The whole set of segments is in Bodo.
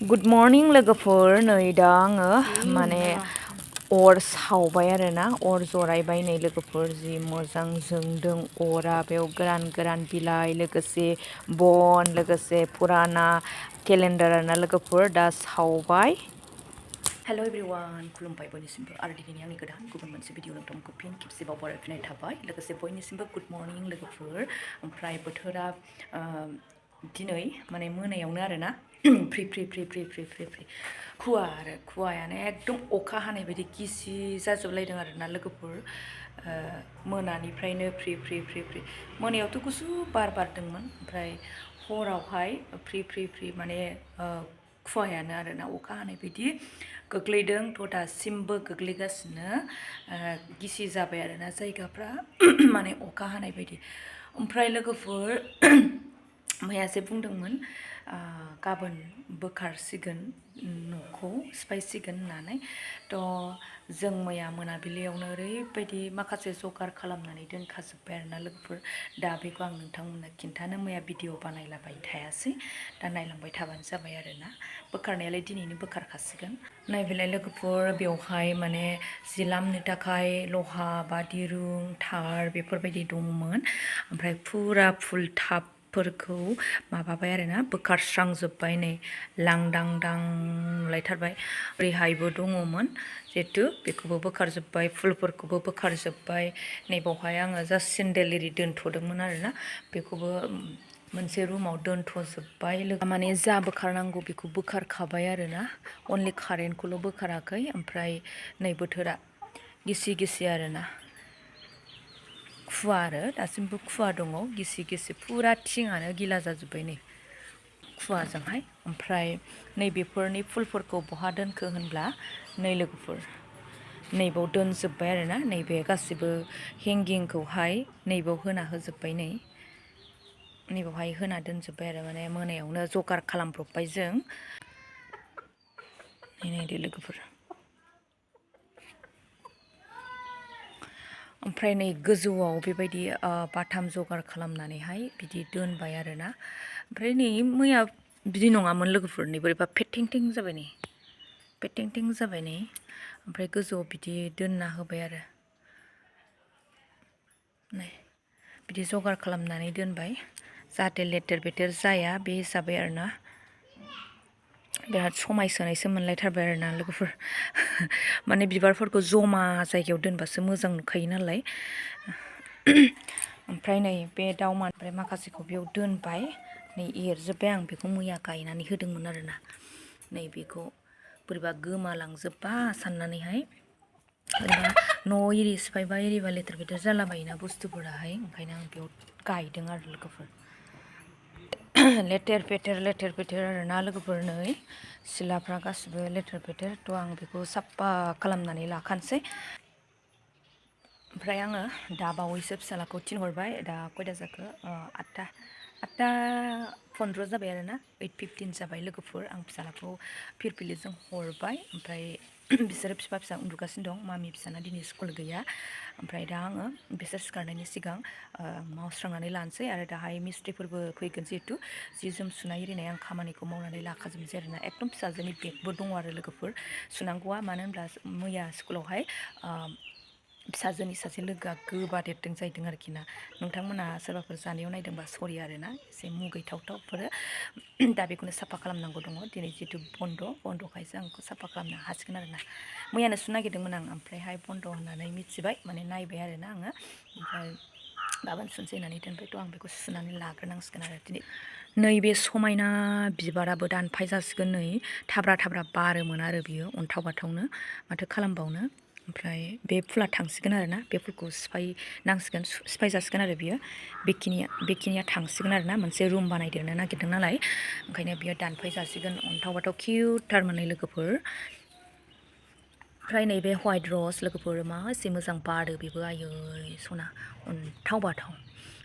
गुड मर्निं लोगोफोर नै दा आङो माने अर सावबाय आरोना अर जरायबाय नै लोगोफोर जि मोजां जोंदों अरा बेयाव गोरान गोरान बिलाइ लोगोसे बन लोगोसे फुराना केलेन्डार आरोना लोगोफोर दा सावबाय हेल' एभ्रिवान खुलुमबाय बयनिसिमबो आरो दिनै आंनि गोदान गुबुन मोनसे भिडिअ नोंथांमोनखौ फिन खेबसेबाव बरायफिननाय थाबाय लोगोसे बयनिसिमबो गुड मर्निं लोगोफोर ओमफ्राय बोथोरा दिनै माने मोनायावनो आरोना free free free free free free free खुवा आरो खुवायानो एकदम अखा हानाय बायदि गिसि जाजोबलायदों आरोना लोगोफोर मोनानिफ्रायनो फ्रि फ्रि फ्रि फ्रि मोनायावथ' गुसु बार बारदोंमोन ओमफ्राय हरावहाय फ्रि फ्रि फ्रि माने खुवायानो आरोना अखा हानाय बायदि गोग्लैदों थ' दासिमबो गोग्लैगासिनो गिसि जाबाय आरोना जायगाफ्रा माने अखा हानाय बायदि ओमफ्राय लोगोफोर मैयासो बुंदोंमोन गाबोन बोखारसिगोन न'खौ सिफायसिगोन होननानै थ' जों मैया मोनाबिलियावनो ओरैबायदि माखासे जगार खालामनानै दोनखाजोब्बाय आरोना लोगोफोर दा बेखौ आं नोंथांमोननो खिन्थानो मैया भिडिअ बानायलाबाय थायासै दा नायलांबाय थाबानो जाबाय आरोना बोखारनायालाय दिनैनो बोखारखासिगोन नायबिलाय लोगोफोर बेवहाय माने जि लामनो थाखाय लहा बा दिरुं थार बेफोरबायदि दंमोन ओमफ्राय फुरा फुल टाबफोरखौ माबाबाय आरोना बोखारस्रांजोब्बाय नै लांदांदां लायथारबाय ओरैहायबो दङमोन जिहेथु बेखौबो बोखारजोब्बाय फुलफोरखौबो बोखारजोब्बाय नैबावहाय आङो जास्ट सेन्देल एरि दोनथ'दोंमोन आरोना बेखौबो मोनसे रुमाव दोनथ'जोब्बाय माने जा बोखारनांगौ बेखौ बोखारखाबाय आरोना अनलि कारेन्टखौल' बोखाराखै ओमफ्राय नै बोथोरा गिसि गिसि आरोना खुवा आरो दासिमबो खुवा दङ गिसि गिसि फुरा थिङानो गिला जाजोब्बाय नै खुवाजोंहाय ओमफ्राय नैबेफोरनि फुलफोरखौ बहा दोनखो होनब्ला नै लोगोफोर नैबाव दोनजोब्बाय आरोना नैबे गासिबो हेंगिंखौहाय नैबाव होना होजोब्बाय नैबावहाय होना दोनजोब्बाय आरो माने मोनायावनो जगार खालामब्रबबाय जों नायदो लोगोफोर ओमफ्राय नै गोजौआव बेबायदि बाथाम जगार खालामनानैहाय बिदि दोनबाय आरोना ओमफ्राय नै मैया बिदि नङामोन लोगोफोर नै बोरैबा फेथेंथें जाबाय नै फेथेंथें जाबाय नै ओमफ्राय गोजौआव बिदि दोनना होबाय आरो नै बिदि जगार खालामनानै दोनबाय जाहाथे लेथेर बेथेर जाया बे हिसाबै आरोना बिराद समायसोनायसो मोनलायथारबाय आरोना लोगोफोर माने बिबारफोरखौ जमा जायगायाव दोनबासो मोजां नुखायो नालाय ओमफ्राय नै बे दाउमानिफ्राय माखासेखौ बेयाव दोनबाय नै एरजोब्बाय आं बेखौ मैया गायनानै होदोंमोन आरोना नै बेखौ बोरैबा गोमालांजोबबा साननानैहाय ओरैबा न' एरि सिफायबा एरिबा लेथेर फेथेर जालाबायोना बुस्थुफोराहाय ओंखायनो आं बेयाव गायदों आरो लोगोफोर लेथेर फेथेर आरोना लोगोफोर नै सिलाफ्रा गासिबो लेथेर फेथेर थ' आं बेखौ साफा खालामनानै लाखानोसै ओमफ्राय आङो दा बावैसो फिसालाखौ थिनहरबाय दा खयथा जाखो आठथा फन्द्र जाबाय आरोना 8:15 जाबाय लोगोफोर आं फिसालाखौ फिरफिलिजों हरबाय ओमफ्राय बिसोरो फिफा फिसा उन्दुगासिनो दं मामि फिसाना दिनै स्कुल गैया ओमफ्राय दा आङो बिसोर सिखारनायनि सिगां मावस्रांनानै लानोसै आरो दाहाय मिस्ट्रिफोरबो फैगोन जिहेथु जि जोम सुनाय एरिनाय आं खामानिखौ मावनानै लाखाजोबनोसै आरोना एकदम फिसाजोनि बेगबो दङ आरो लोगोफोर सुनांगौआ मानो होनब्ला मैया स्कुलावहाय फिसाजोनि सासे लोगोआ गोबादेरदों जाहैदों आरोखि ना नोंथांमोना सोरबाफोर जानायाव नायदोंबा सरि आरोना एसे मुगैथावथावफोर दा बेखौनो साफा खालामनांगौ दङ दिनै जिहेतु बन्द'खायसो आं साफा खालामनो हासिगोन आरोना मैयानो सुनो नागिरदोंमोन आं ओमफ्रायहाय बन्द' होननानै मिथिबाय माने नायबाय आरोना आङो ओमफ्राय गाबोन सुनसै होननानै दोनबायथ' आं बेखौ सुनानै लाग्रोनांसिगोन आरो दिनै नैबे समायना बिबाराबो दानफाय जासिगोन नै थाब्रा थाब्रा बारोमोन आरो बियो अन्थाव बाथावनो माथो खालामबावनो ओमफ्राय बे फुला थांसिगोन आरोना बे फुलखौ सिफाय जासिगोन आरो बियो बेखिनिया थांसिगोन आरोना मोनसे रुम बानायदेरनो नागिरदों नालाय ओंखायनो बियो दानफाय जासिगोन अन्थाव बाथाव किउटथार मोननाय लोगोफोर ओमफ्राय नैबे हवाइट रस लोगोफोर मा एसे मोजां बारो बेबो आयै सना अन्थाव बाथाव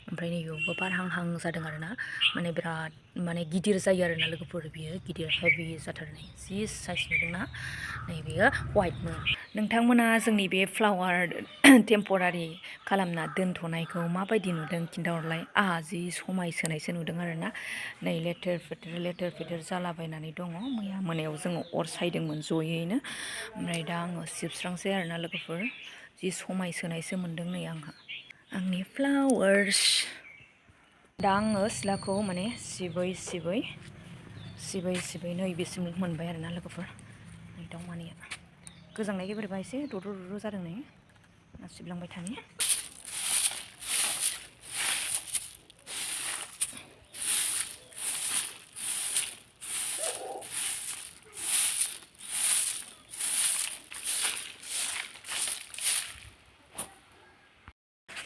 ओमफ्राय नैबेयावबो बारहांहां जादों आरो ना माने बिराद माने गिदिर जायो आरो ना लोगोफोर बियो गिदिर हेभि जाथारनाय जि साइज नुदोंना नैबेयो वाइटमोन नोंथांमोना जोंनि बे फ्लावार टेम्परारि खालामना दोनथ'नायखौ माबायदि नुदों खिन्थाहरलाय आहा जि समायसोनायसो नुदों आरो ना नै लेथेर फेथेर जालाबायनानै दङ मैया मोनायाव जोङो अर सायदोंमोन जयैनो ओमफ्राय दा आङो सिबस्रांसै आरो ना लोगोफोर जि समायसोनायसो मोनदों नै आंहा आंनि फ्लावार्स दा आङो सिथ्लाखौ माने सिबै नै बेसिम मोनबाय आरो ना लोगोफोर नै दाउमानिया गोजांनायखाय बोरैबा एसे दद्र' जादों नै सिबलांबाय थानि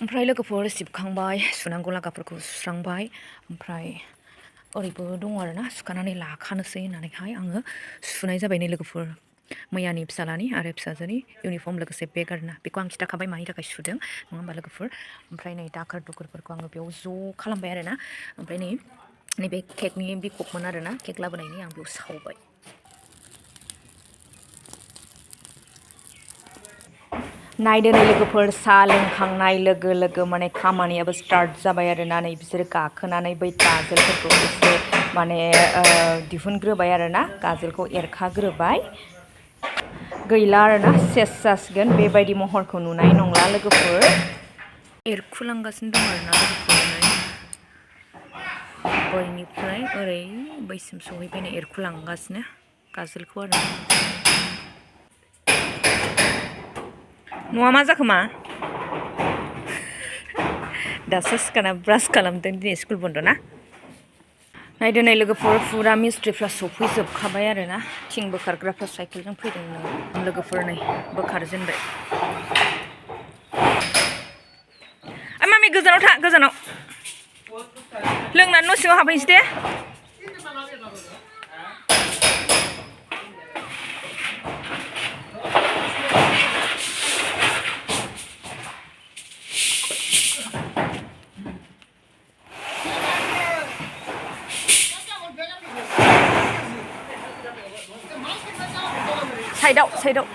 ओमफ्राय लोगोफोर सिबखांबाय सुनांगौ लागाफोरखौ सुस्रांबाय ओमफ्राय ओरैबो दङ आरो ना सुखानानै लाखानोसै होननानैहाय आङो सुनाय जाबाय नै लोगोफोर मैयानि फिसालानि आरो फिसाजोनि इउनिफर्म लोगोसे बेग आरो ना बेखौ आं खिन्थाखाबाय मानि थाखाय सुदों नङा होमबा लोगोफोर ओमफ्राय नै दाखोर दुखोरफोरखौ आङो बेयाव ज' खालामबाय आरो ना ओमफ्राय नैबे केकनि बिखबमोन आरो ना केक लाबोनायनि आं बेयाव सावबाय नायदो नै लोगोफोर साहा लोंखांनाय लोगो लोगो माने खामानियाबो स्टार्ट जाबाय आरो ना नै बिसोरो गाखोनानै बै गाजोलफोरखौ एसे माने दिहुनग्रोबाय आरो ना गाजोलखौ एरखाग्रोबाय गैला आरो ना सेस जासिगोन बेबायदि महरखौ नुनाय नंला लोगोफोर एरखुलांगासिनो दं आरो ना लोगोफोर बैनिफ्राय ओरै बैसिम सहैबायनो एरखुलांगासिनो गाजोलखौ आरो न'आ मा जाखो मा दासो सिखारना ब्रास खालामदों दिनै स्कुल बन्द ना नायदो नै लोगोफोर फुरा मिस्ट्रिफ्रा सफैजोबखाबाय आरो ना थिं बोखारग्राफ्रा साइकेलजों फैदों लोगोफोर नै बोखारजेनबाय मामि गोजानाव था गोजानाव लोंनानै न' सिङाव हाबहैनोसै दे साइडआव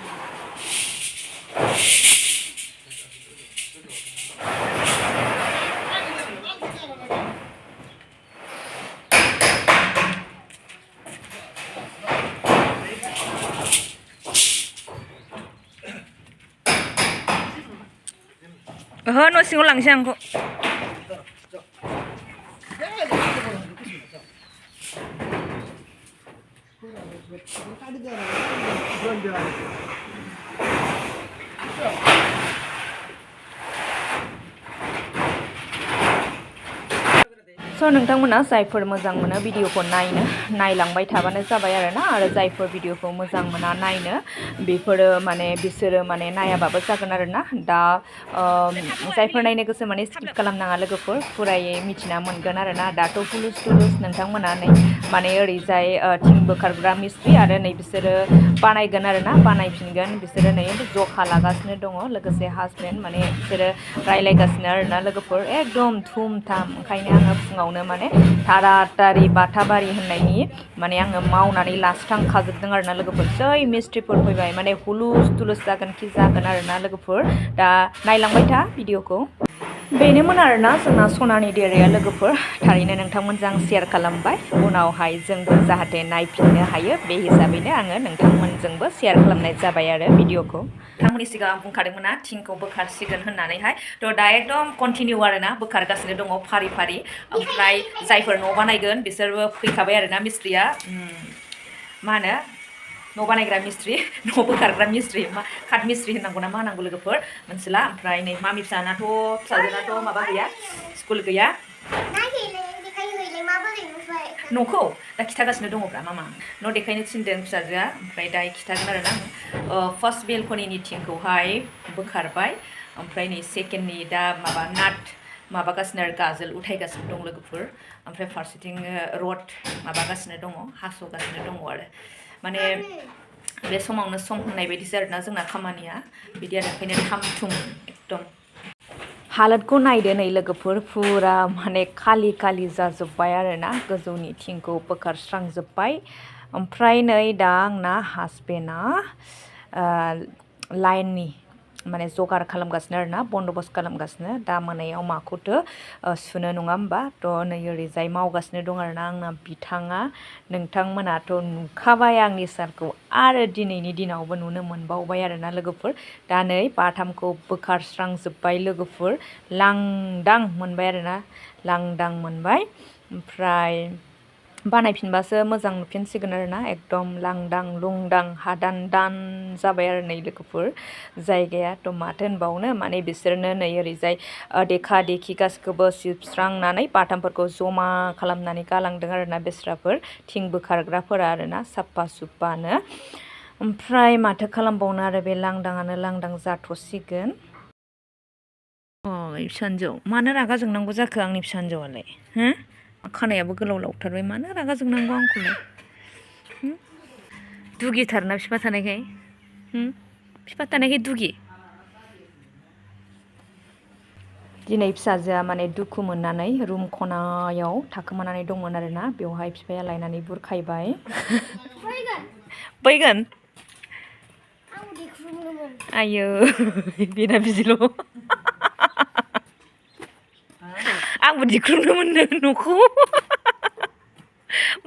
ओहो न' सिङाव लांसै आंखौ स' नोंथांमोना जायफोर मोजां मोनो भिडिअखौ नायलांबाय थाबानो जाबाय आरो ना आरो जायफोर भिडिअखौ मोजां मोना नायनो बेफोरो माने बिसोरो माने नायाबाबो जागोन आरो ना दा जायफोर नायनो गोसो माने स्किप खालामनाङा लोगोफोर फुरायै मिथिना मोनगोन आरो ना दाथ' हुलुस थुलुस नोंथांमोना नै माने ओरैजाय थिं बोखारग्रा मिस्ट्रि आरो नै बिसोरो बानायगोन आरो ना बानायफिनगोन बिसोरो नै जखा लागासिनो दङ लोगोसे हासबेन्ड माने बिसोरो रायलायगासिनो आरो ना लोगोफोर एकदम थुम थाम ओंखायनो आङो फुङावनो माने थारातारि बाथाबारि होननायनि माने आङो मावनानै लास्रांखाजोबदों आरो ना लोगोफोर जै मिस्ट्रिफोर फैबाय माने हुलुस थुलुस जागोन आरो ना लोगोफोर दा नायलांबाय था भिडिअखौ बेनोमोन आरोना जोंना सनानि देराया लोगोफोर थारैनो नोंथांमोनजों शेयार खालामबाय उनावहाय जोंबो जाहाथे नायफिननो हायो बे हिसाबैनो आङो नोंथांमोनजोंबो शेयार खालामनाय जाबाय आरो भिडिअखौ नोंथांमोननि सिगां आं बुंखादोंमोन ना थिंखौ बोखारसिगोन होननानैहाय थ' दा एकदम कन्टिनिउ आरोना बोखारगासिनो दङ फारि फारि ओमफ्राय जायफोर न' बानायगोन बिसोरबो फैखाबाय आरोना मिस्ट्रिया मा होनो न' बानायग्रा मिस्ट्रि न' बोखारग्रा मिस्ट्रि काट मिस्ट्रि होननांगौ ना मा होनांगौ लोगोफोर मोनथिला ओमफ्राय नै मामि फिसाजोनाथ' माबा गैया स्कुल गैया न'खौ दा खिथागासिनो दङब्रा मामा न' देखायनो थिनदों फिसाजोआ ओमफ्राय दा खिथागोन आरोना फार्स्ट बेलकनिनि थिंखौहाय बोखारबाय ओमफ्राय नै सेकेन्डनि दा माबागासिनो आरो गाजोल उथायगासिनो दं लोगोफोर ओमफ्राय फारसेथिं रड माबागासिनो दङ हास'गासिनो दङ आरो माने बे समावनो सम होननाय बायदिसो आरोना जोंना खामानिया बिदि आरो ओंखायनो थाम थुम एकदम हालोदखौ नायदो नै लोगोफोर फुरा माने खालि खालि जाजोब्बाय आरोना गोजौनि थिंखौ बोखारस्रांजोब्बाय ओमफ्राय नै दा आंना हासबेन्डआ लाइननि माने जगार खालामगासिनो आरोना बन्दबस्त खालामगासिनो दा मोनायाव माखौथो सुनो नङा होमबा थ' नै ओरैजाय मावगासिनो दं आरोना आंना बिथाङा नोंथांमोनाथ' नुखाबाय आंनि सारखौ आरो दिनैनि दिनावबो नुनो मोनबावबाय आरोना लोगोफोर दा नै बाथामखौ बोखारस्रांजोब्बाय लोगोफोर लांदां मोनबाय आरोना लांदां मोनबाय ओमफ्राय बानायफिनबासो मोजां नुफिनसिगोन आरोना एकदम लांदां लुंदां हादान दान जाबाय आरो नै लोगोफोर जायगायाथ' माथो होनबावनो माने बिसोरनो नै ओरैजाय देखा देखि गासिखौबो सिबस्रांनानै बाथामफोरखौ जमा खालामनानै गालांदों आरोना बेस्राफोर थिं बोखारग्राफोरा आरोना साफा सुफानो ओमफ्राय माथो खालामबावनो आरो बे लांदाङानो लांदां जाथ'सिगोन अ फिसाजो मानो रागा जोंनांगौ जाखो आंनि फिसाजोआलाय हो खानायाबो गोलाव लावथारबाय मानो रागा जोंनांगौ आंखौलाय दुगिथारना बिफा थानायखाय बिफा थानायखाय दुगि दिनै फिसाजोआ माने दुखु मोननानै रुम खनायाव थाखोमानानै दंमोन आरोना बेवहाय बिफाया लायनानै बुरखायबाय बैगोन आयो बेना बिदिल' आंबो दिख्रुबनो मोनो न'खौ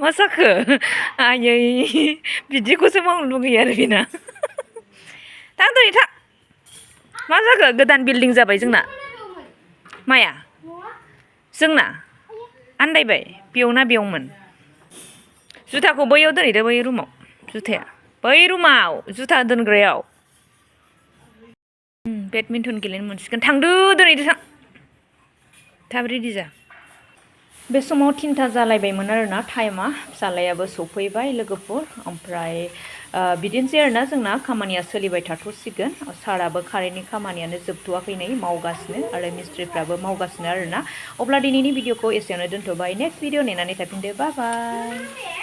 मा जाखो आयै बिदिखौसो मावनो लुगैयो आरो बेना थां दिनै थां मा जाखो गोदान बिल्डिं जाबाय जोंना माया जोंना आन्दायबाय बेयाव ना बेयावमोन जुथाखौ बैयाव दोनहैदो बै रुमाव जुथाया बै रुमाव जुथा दोनग्रायाव बेडमिन्टन गेलेनो मोनसिगोन थांदो दोनहैदो थां थाब रेडि जा बे समाव 3ता जालायबायमोन आरोना टाइमा फिसालायाबो सफैबाय लोगोफोर ओमफ्राय बिदिनोसै आरोना जोंना खामानिया सोलिबाय थाथ'सिगोन साराबो कारेन्टनि खामानियानो जोबथ'वाखै नै मावगासिनो आरो मिस्ट्रिफ्राबो मावगासिनो आरोना अब्ला दिनैनि भिडिअखौ एसेयावनो दोनथ'बाय नेक्स्ट भिडिअ नेनानै थाफिनदो बाय बाय